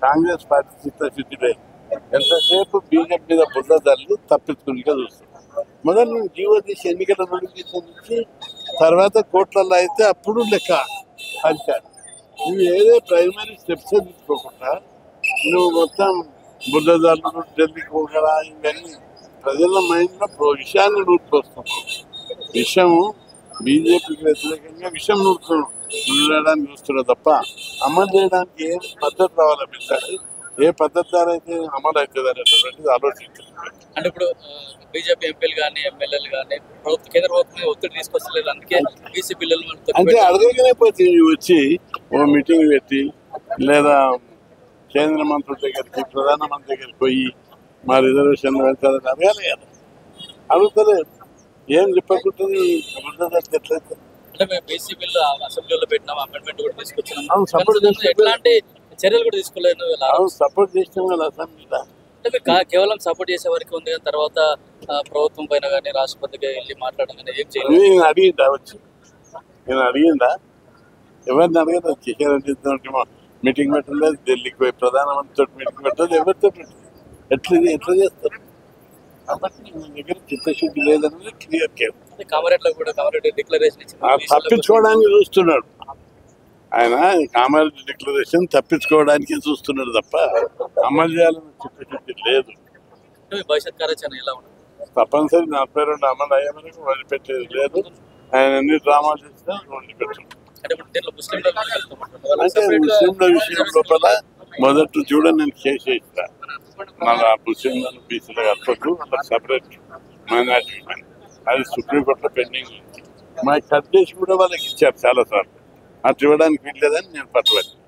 Congress party చిత్తశుద్ధి లేదు. ఎంతసేపు బీజేపీ మీద బుద్ధ తల్లి తప్పించుకునిగా చూస్తుంది. మొదలు నువ్వు జీవో తీసి ఎన్నికల నోటిఫికేషన్ ఇచ్చి తర్వాత కోట్లలో అయితే అప్పుడు లెక్క అధికారం. నువ్వు ఏదో ప్రైమరీ స్టెప్స్ తీసుకోకుండా నువ్వు మొత్తం బుద్ధదారులు ఢిల్లీకి పోగలా ఇవన్నీ ప్రజల మైండ్లో విషయాన్ని నూరుకొస్తున్నావు. విషము బీజేపీకి వ్యతిరేకంగా విషయం నూరడానికి చూస్తున్నావు తప్ప అమలు చేయడానికి ఏం పద్ధతి రావాలనిపిస్తుంది. ఏ పద్ధతి ద్వారా అయితే అమలు అవుతుంది అనేటువంటిది ఆలోచించారు. అంటే ఇప్పుడు బీజేపీ ఎంపీలు కానీ ఎమ్మెల్యేలు కానీ కేంద్ర ప్రభుత్వం ఒత్తిడి తీసుకొస్తలేదు, అందుకే బీసీ బిల్లులు అంటే అడగగానే పోతే వచ్చి ఓ మీటింగ్ పెట్టి లేదా కేంద్ర మంత్రుల దగ్గరికి ప్రధానమంత్రి దగ్గరికి పోయి మా రిజర్వేషన్ పెంచాలని అడగాలి కదా. అడుగుతలేదు, ఏం చెప్పకుంటుంది ఎట్లయితే. అంటే మేము బీసీ బిల్లు అసెంబ్లీలో పెట్టినాం, అమెండ్మెంట్ కూడా తీసుకొచ్చినాం, అవును సపోర్ట్ ఎట్లాంటి చర్యలు కూడా తీసుకోలేదు. సపోర్ట్ చేసినాం కదా అసెంబ్లీలో. అంటే కేవలం సపోర్ట్ చేసే వరకు ఉంది కానీ తర్వాత ప్రభుత్వం పైన కానీ రాష్ట్రపతిగా వెళ్ళి మాట్లాడడం కానీ ఏం చేయలేదు. నేను అడిగిందా వచ్చి అడిగిందా? ఎవరిని అడగదు. కిషన్ రెడ్డి మీటింగ్ పెట్టలేదు, ఢిల్లీకి పోయి ప్రధానమంత్రితో మీటింగ్ పెట్టలేదు, ఎవరితో పెట్టలేదు. ఎట్లా చేస్తారు? కాబట్టి మన దగ్గర చిత్తశుద్ధి లేదన్నది క్లియర్ కేసు. కామారెడ్డి డిక్లరేషన్ తప్పించుకోవడానికి చూస్తున్నాడు ఆయన. కామారెడ్డి డిక్లరేషన్ తప్పించుకోవడానికి చూస్తున్నాడు తప్ప అమలు చేయాలని చిత్తశుద్ధి లేదు. భవిష్యత్ కార్యాచరణ ఎలా ఉంటుంది? తప్పనిసరి 42 అమలు అయ్యే వరకు వదిలిపెట్టేది లేదు. ఆయన ఎన్ని డ్రామాలు చేసినా వదిలిపెట్టాడు. అంటే ముస్లింల విషయం లోపల మొదటి చూడ నేను కేసు ఇస్తా. మళ్ళా ముస్లింలను బీసీలో కలపద్దు, వాళ్ళకి సపరేట్ మైనార్టీ అది సుప్రీంకోర్టులో పెండింగ్ ఉంది. మా కట్ చేసి కూడా వాళ్ళకి ఇచ్చారు చాలాసార్లు. అట్లా ఇవ్వడానికి వీల్లేదని నేను పట్టుబట్టి